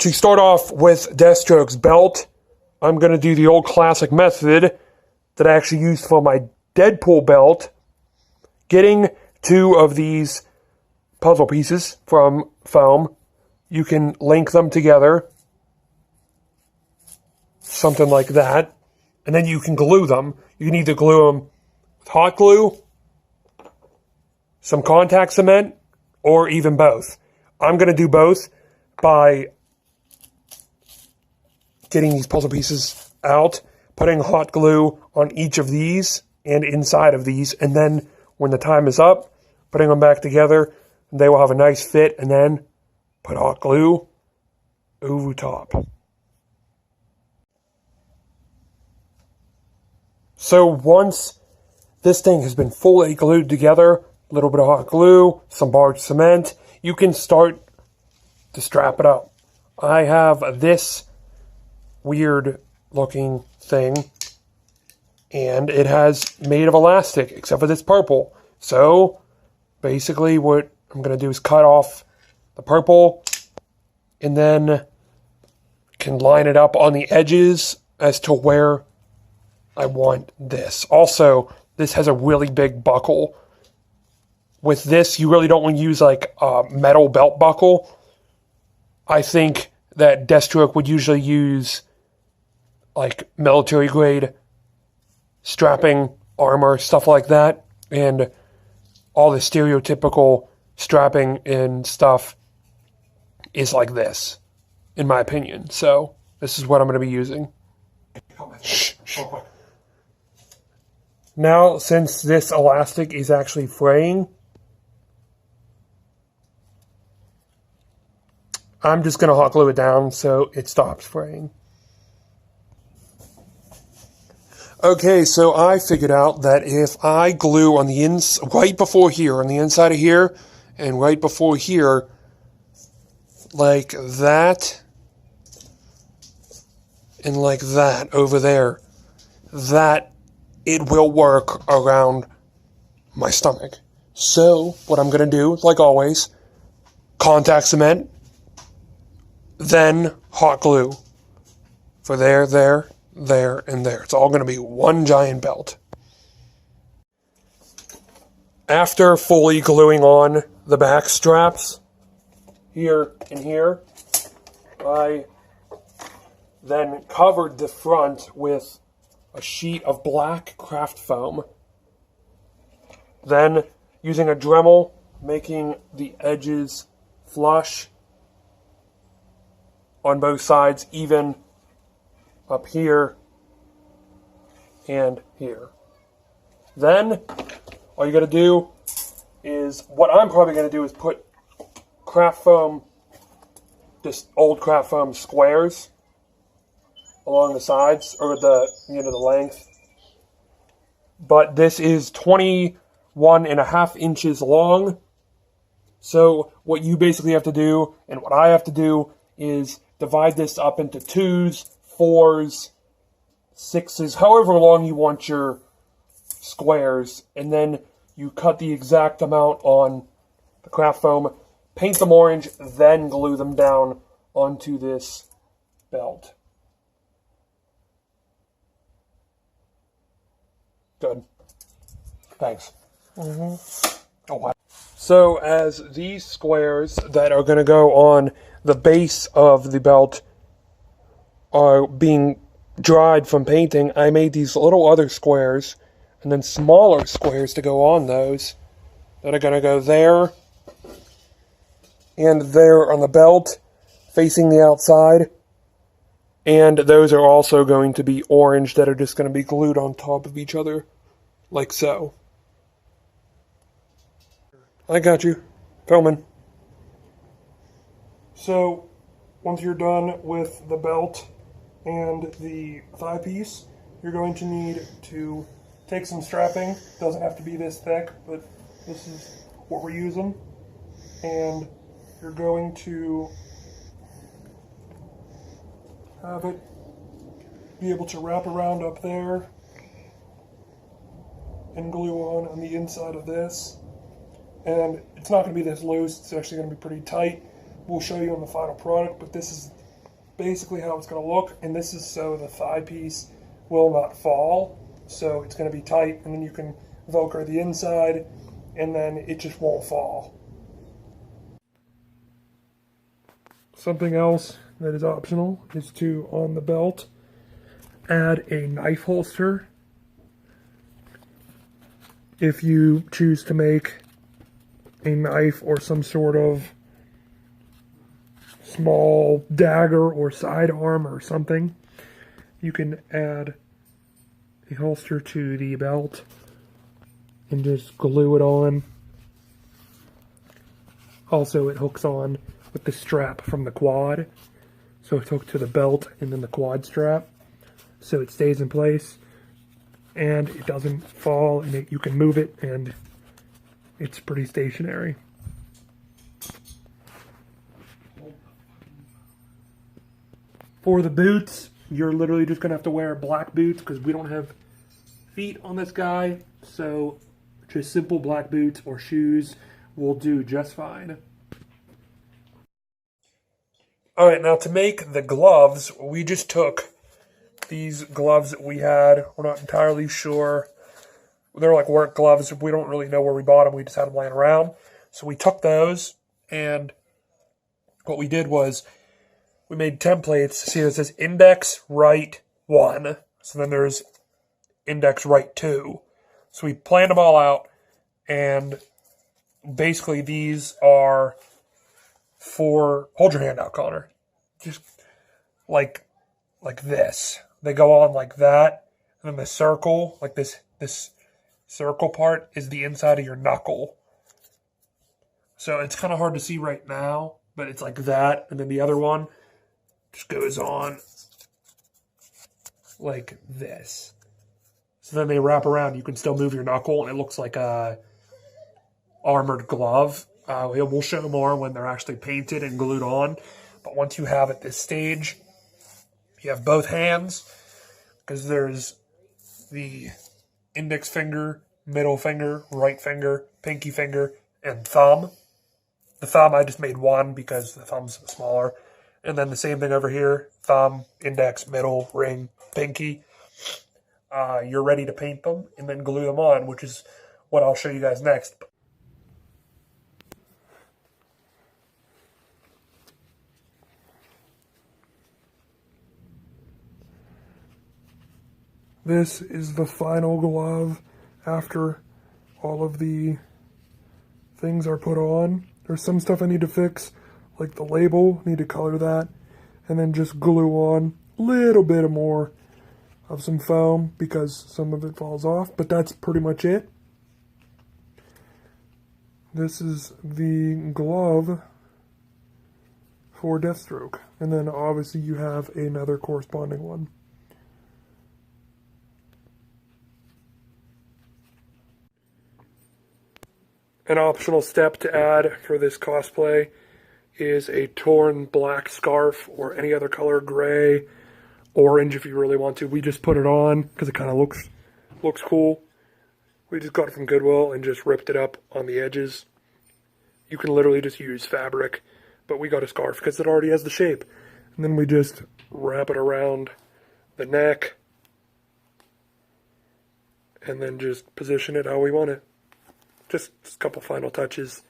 To start off with Deathstroke's belt, I'm going to do the old classic method that I actually used for my Deadpool belt. Getting two of these puzzle pieces from foam, you can link them together, something like that, and then you can glue them. You can either glue them with hot glue, some contact cement, or even both. I'm going to do both by getting these puzzle pieces out, putting hot glue on each of these and inside of these, and then when the time is up, putting them back together, and they will have a nice fit, and then put hot glue over top. So once this thing has been fully glued together, a little bit of hot glue, some barge cement, you can start to strap it up. I have this weird looking thing, and it has made of elastic except for this purple. So basically what I'm going to do is cut off the purple and then can line it up on the edges as to where I want this. Also, this has a really big buckle. With this, you really don't want to use like a metal belt buckle. I think that Deathstroke would usually use like military grade strapping armor, stuff like that, and all the stereotypical strapping and stuff is like this, in my opinion. So this is what I'm going to be using. Shh. Now, since this elastic is actually fraying, I'm just going to hot glue it down so it stops fraying. Okay, so I figured out that if I glue on the right before here, on the inside of here, and right before here, like that, and like that over there, that it will work around my stomach. So, what I'm going to do, like always, contact cement, then hot glue for there, there, there, and there. It's all going to be one giant belt. After fully gluing on the back straps, here and here, I then covered the front with a sheet of black craft foam. Then, using a Dremel, making the edges flush on both sides, even up here and here. Then, all you gotta do is, what I'm probably gonna do is put craft foam, just old craft foam squares along the sides, or the length. But this is 21.5 inches long. So what you basically have to do, and what I have to do, is divide this up into 2s, 4s, 6s, however long you want your squares, and then you cut the exact amount on the craft foam, paint them orange, then glue them down onto this belt. Good. Thanks. Oh, wow. So as these squares that are going to go on the base of the belt are being dried from painting, I made these little other squares and then smaller squares to go on those that are going to go there and there on the belt facing the outside. And those are also going to be orange that are just going to be glued on top of each other, like so. I got you. Filming. So, once you're done with the belt and the thigh piece, you're going to need to take some strapping. Doesn't have to be this thick, but this is what we're using. And you're going to have it be able to wrap around up there and glue on the inside of this. And it's not going to be this loose, it's actually going to be pretty tight. We'll show you on the final product, but this is basically how it's going to look, and this is so the thigh piece will not fall. So it's going to be tight, and then you can Velcro the inside, and then it just won't fall. Something else that is optional is to, on the belt, add a knife holster. If you choose to make a knife or some sort of small dagger or sidearm or something, you can add a holster to the belt and just glue it on. Also, it hooks on with the strap from the quad. So it's hooked to the belt and then the quad strap. So it stays in place and it doesn't fall, and you can move it, and it's pretty stationary. For the boots, you're literally just gonna have to wear black boots because we don't have feet on this guy. So just simple black boots or shoes will do just fine. All right, now to make the gloves, we just took these gloves that we had. We're not entirely sure. They're like work gloves. We don't really know where we bought them. We just had them laying around. So we took those, and what we did was we made templates. See, it says index right 1. So then there's index right 2. So we planned them all out, and basically these are for, hold your hand out, Connor. Just like this. They go on like that, and then the circle, like this circle part is the inside of your knuckle. So it's kind of hard to see right now, but it's like that, and then the other one just goes on like this. So then they wrap around. You can still move your knuckle, and it looks like a armored glove. We'll show more when they're actually painted and glued on. But once you have at this stage, you have both hands, because there's the index finger, middle finger, right finger, pinky finger, and thumb. The thumb, I just made one because the thumb's smaller. And then the same thing over here, thumb, index, middle, ring, pinky. You're ready to paint them and then glue them on, which is what I'll show you guys next. This is the final glove after all of the things are put on. There's some stuff I need to fix, like the label, need to color that, and then just glue on a little bit more of some foam because some of it falls off, but that's pretty much it. This is the glove for Deathstroke, and then obviously you have another corresponding one. An optional step to add for this cosplay is a torn black scarf or any other color, gray, orange if you really want to. We just put it on because it kind of looks cool. We just got it from Goodwill and just ripped it up on the edges. You can literally just use fabric, but we got a scarf because it already has the shape. And then we just wrap it around the neck and then just position it how we want it. Just a couple final touches.